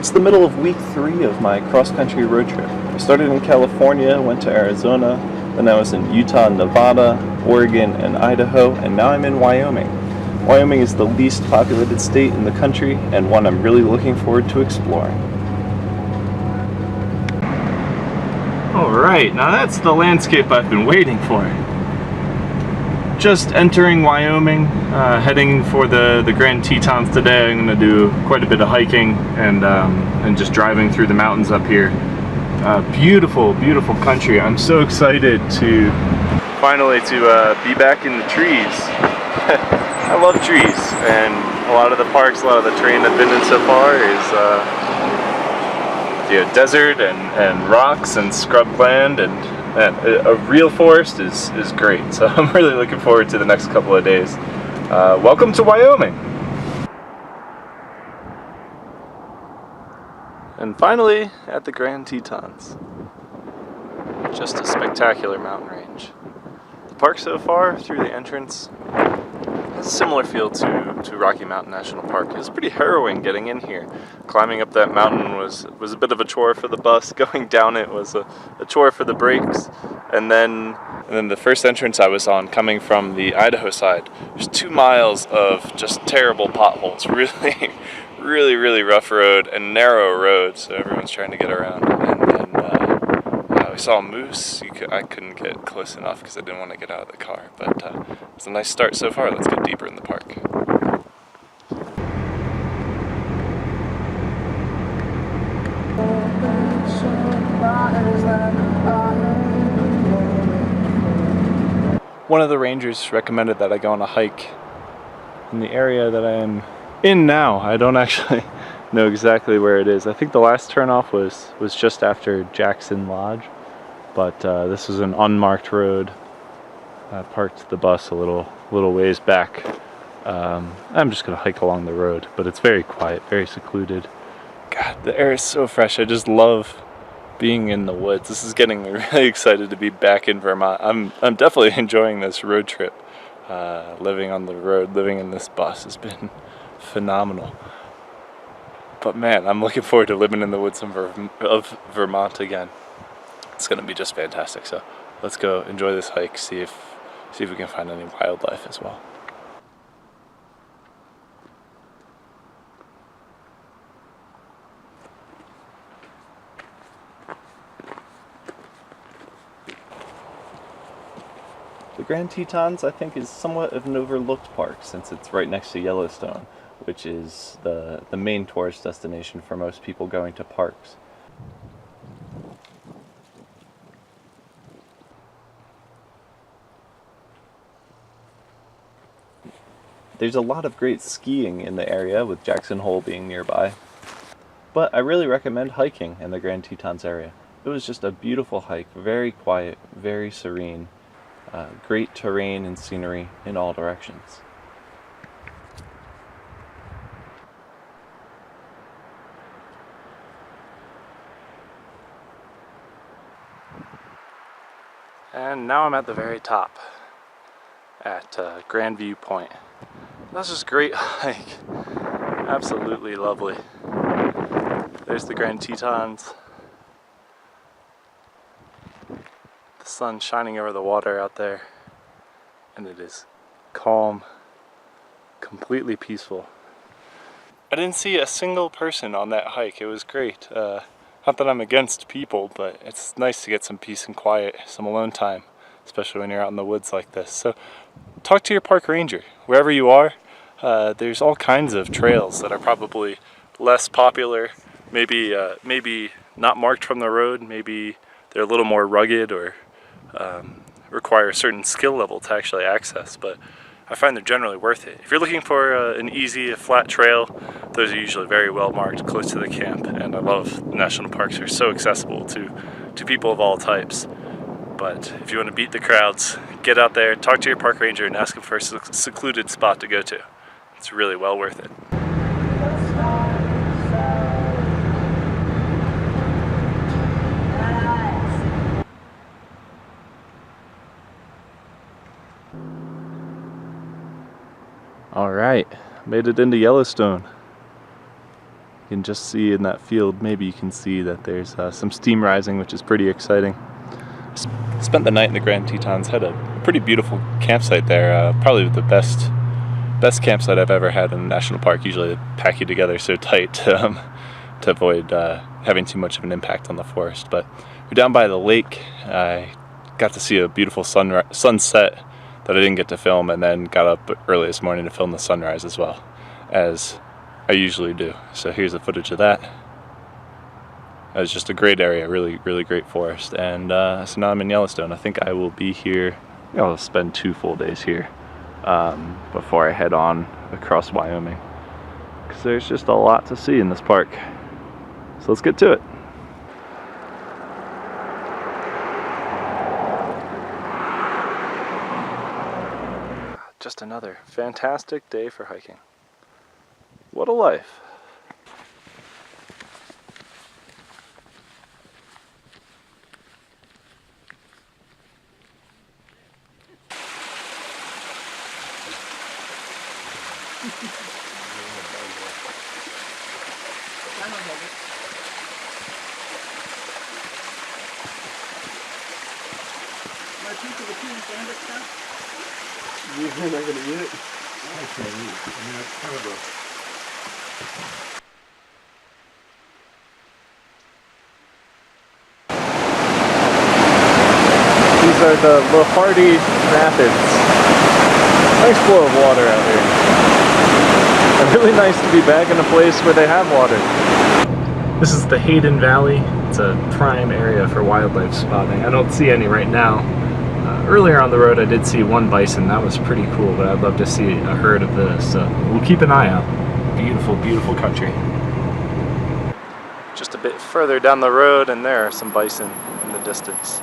It's the middle of week 3 of my cross-country road trip. I started in California, went to Arizona, then I was in Utah, Nevada, Oregon, and Idaho, and now I'm in Wyoming. Wyoming is the least populated state in the country, and one I'm really looking forward to exploring. Alright, now that's the landscape I've been waiting for. Just entering Wyoming, heading for the Grand Tetons today. I'm going to do quite a bit of hiking and just driving through the mountains up here. Beautiful, beautiful country. I'm so excited to finally be back in the trees. I love trees, and a lot of the parks, a lot of the terrain I've been in so far is desert and rocks and scrubland, and a real forest is great. So I'm really looking forward to the next couple of days. Welcome to Wyoming! And finally, at the Grand Tetons. Just a spectacular mountain range. The park so far, through the entrance, has a similar feel to Rocky Mountain National Park. It was pretty harrowing getting in here. Climbing up that mountain was a bit of a chore for the bus. Going down it was a chore for the brakes. And then the first entrance I was on, coming from the Idaho side, there's 2 miles of just terrible potholes. Really rough road and narrow road, so everyone's trying to get around. And we saw a moose. I couldn't get close enough because I didn't want to get out of the car, but it's a nice start so far. Let's get deeper in the park. One of the rangers recommended that I go on a hike in the area that I am in now. I don't actually know exactly where it is. I think the last turnoff was just after Jackson Lodge, but this was an unmarked road. I parked the bus a little ways back. I'm just gonna hike along the road, but it's very quiet, very secluded. God, the air is so fresh. I just love being in the woods. This is getting me really excited to be back in Vermont. I'm definitely enjoying this road trip. Living on the road, living in this bus has been phenomenal. But man, I'm looking forward to living in the woods of Vermont again. It's gonna be just fantastic. So let's go enjoy this hike, see if we can find any wildlife as well. The Grand Tetons, I think, is somewhat of an overlooked park since it's right next to Yellowstone, which is the main tourist destination for most people going to parks. There's a lot of great skiing in the area, with Jackson Hole being nearby. But I really recommend hiking in the Grand Tetons area. It was just a beautiful hike, very quiet, very serene. Great terrain and scenery in all directions. And now I'm at the very top at Grand View Point. That's just a great hike. Absolutely lovely. There's the Grand Tetons. The sun shining over the water out there, and it is calm, completely peaceful. I didn't see a single person on that hike. It was great. Not that I'm against people, but it's nice to get some peace and quiet, some alone time, especially when you're out in the woods like this. So talk to your park ranger. Wherever you are, there's all kinds of trails that are probably less popular, maybe not marked from the road, maybe they're a little more rugged or require a certain skill level to actually access, but I find they're generally worth it. If you're looking for an easy, flat trail, those are usually very well marked, close to the camp, and I love national parks. Are so accessible to people of all types. But if you want to beat the crowds, get out there, talk to your park ranger, and ask him for a secluded spot to go to. It's really well worth it. All right, made it into Yellowstone. You can just see in that field, maybe you can see that there's some steam rising, which is pretty exciting. Spent the night in the Grand Tetons, had a pretty beautiful campsite there, probably the best campsite I've ever had in a national park. Usually they pack you together so tight to avoid having too much of an impact on the forest. But we're down by the lake. I got to see a beautiful sunset that I didn't get to film, and then got up early this morning to film the sunrise as well, as I usually do. So here's the footage of that. It was just a great area, really great forest. And so now I'm in Yellowstone. I think I will be here, I'll spend 2 full days here before I head on across Wyoming, because there's just a lot to see in this park. So let's get to it. Just another fantastic day for hiking. What a life. You're not going to eat it? I can't eat it. I mean, that's kind of a... These are the Hardy Rapids. Nice flow of water out here. And really nice to be back in a place where they have water. This is the Hayden Valley. It's a prime area for wildlife spotting. I don't see any right now. Earlier on the road I did see 1 bison. That was pretty cool, but I'd love to see a herd of this. So we'll keep an eye out. Beautiful, beautiful country. Just a bit further down the road and there are some bison in the distance.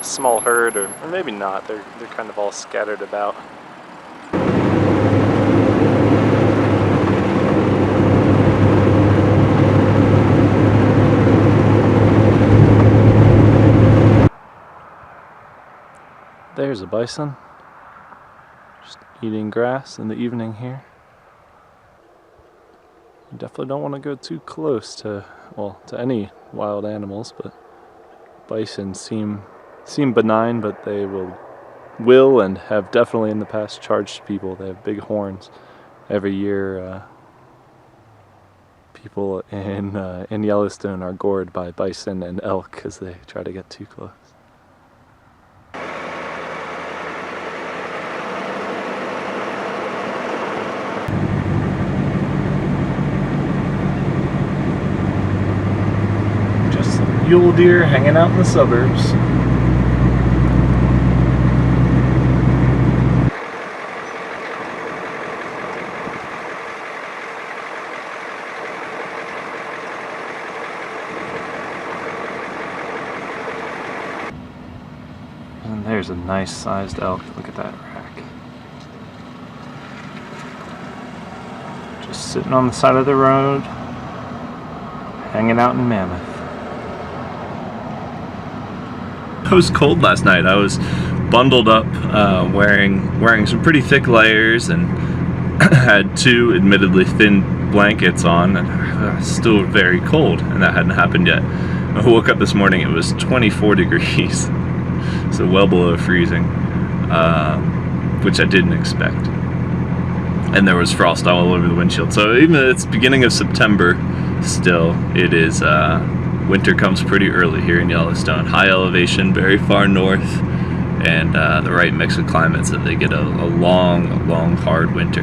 A small herd, or maybe not. They're kind of all scattered about. There's a bison, just eating grass in the evening here. You definitely don't want to go too close to, well, to any wild animals, but bison seem benign, but they will and have definitely in the past charged people. They have big horns. Every year, people in Yellowstone are gored by bison and elk because they try to get too close. Mule deer hanging out in the suburbs. And there's a nice sized elk. Look at that rack. Just sitting on the side of the road, hanging out in Mammoth. It was cold last night. I was bundled up, wearing some pretty thick layers, and had 2 admittedly thin blankets on, and still very cold, and that hadn't happened yet. I woke up this morning, it was 24 degrees, so well below freezing, which I didn't expect. And there was frost all over the windshield. So even though it's beginning of September, still it is winter comes pretty early here in Yellowstone. High elevation, very far north, and the right mix of climates that they get a long, hard winter.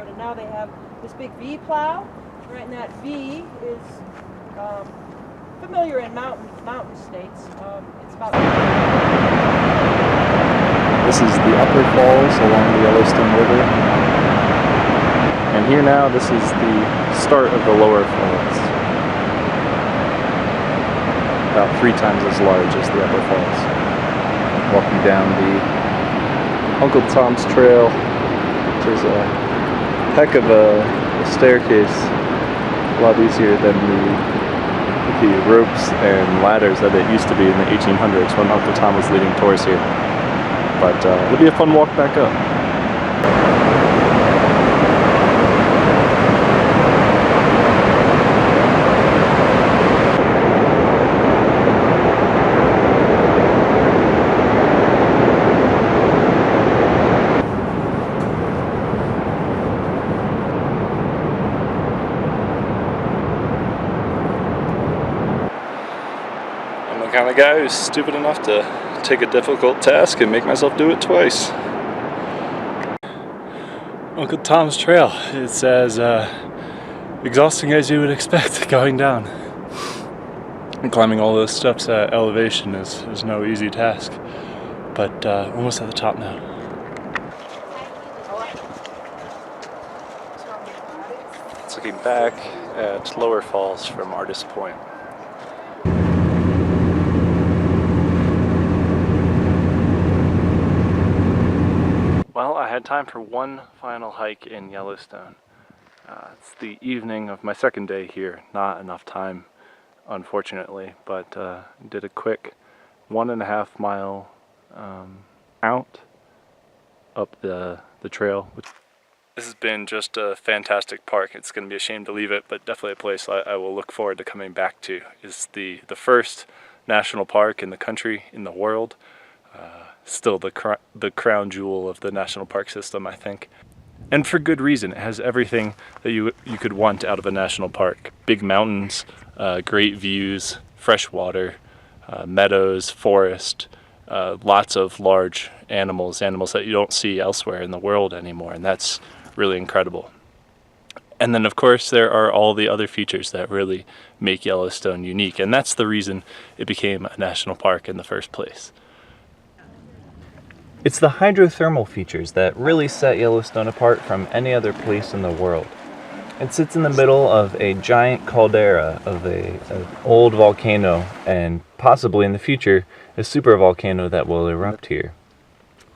And now they have this big V plow, right, and that V is familiar in mountain states. It's about... This is the upper falls along the Yellowstone River. And here now, this is the start of the lower falls. About 3 times as large as the upper falls. Walking down the Uncle Tom's Trail, which is a heck of a staircase. A lot easier than the the ropes and ladders that it used to be in the 1800s when Uncle Tom was leading tours here. But it'll be a fun walk back up. I'm the kind of guy who's stupid enough to take a difficult task and make myself do it twice. Uncle Tom's Trail. It's as exhausting as you would expect going down. And climbing all those steps at elevation is no easy task. But almost at the top now. It's looking back at Lower Falls from Artist Point. Well, I had time for one final hike in Yellowstone. It's the evening of my second day here. Not enough time, unfortunately, but did a quick 1.5 mile out up the trail. This has been just a fantastic park. It's going to be a shame to leave it, but definitely a place I will look forward to coming back to. It's the first national park in the country, in the world. Still the crown jewel of the national park system, I think. And for good reason. It has everything that you could want out of a national park. Big mountains, great views, fresh water, meadows, forest, lots of large animals that you don't see elsewhere in the world anymore, and that's really incredible. And then of course there are all the other features that really make Yellowstone unique, and that's the reason it became a national park in the first place. It's the hydrothermal features that really set Yellowstone apart from any other place in the world. It sits in the middle of a giant caldera of an old volcano, and possibly in the future a supervolcano that will erupt here.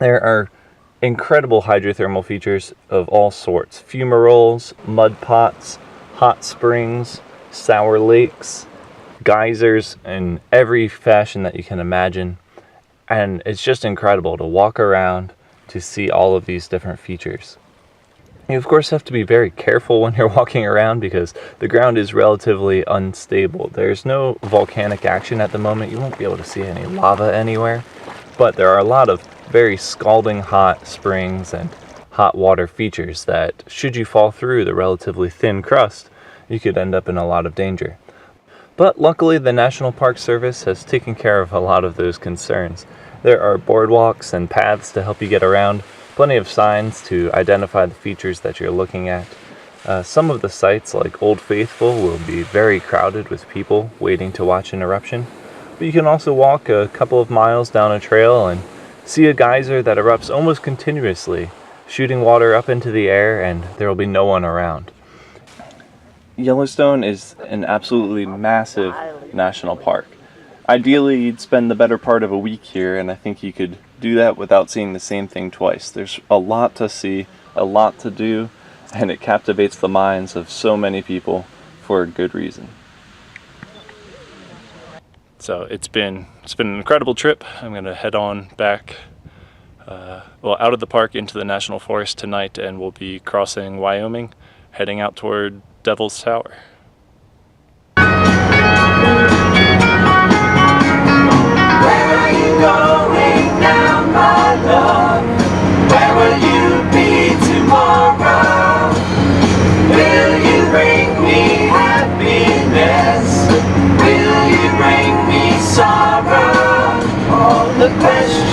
There are incredible hydrothermal features of all sorts: fumaroles, mud pots, hot springs, sour lakes, geysers in every fashion that you can imagine. And it's just incredible to walk around to see all of these different features. You of course have to be very careful when you're walking around because the ground is relatively unstable. There's no volcanic action at the moment. You won't be able to see any lava anywhere, but there are a lot of very scalding hot springs and hot water features that, should you fall through the relatively thin crust, you could end up in a lot of danger. But luckily the National Park Service has taken care of a lot of those concerns. There are boardwalks and paths to help you get around, plenty of signs to identify the features that you're looking at. Some of the sites, like Old Faithful, will be very crowded with people waiting to watch an eruption. But you can also walk a couple of miles down a trail and see a geyser that erupts almost continuously, shooting water up into the air, and there will be no one around. Yellowstone is an absolutely massive national park. Ideally, you'd spend the better part of a week here, and I think you could do that without seeing the same thing twice. There's a lot to see, a lot to do, and it captivates the minds of so many people for a good reason. So it's been an incredible trip. I'm going to head on back, out of the park into the national forest tonight, and we'll be crossing Wyoming, heading out toward Devil's Tower. Going now, my love? Where will you be tomorrow? Will you bring me happiness? Will you bring me sorrow? All the questions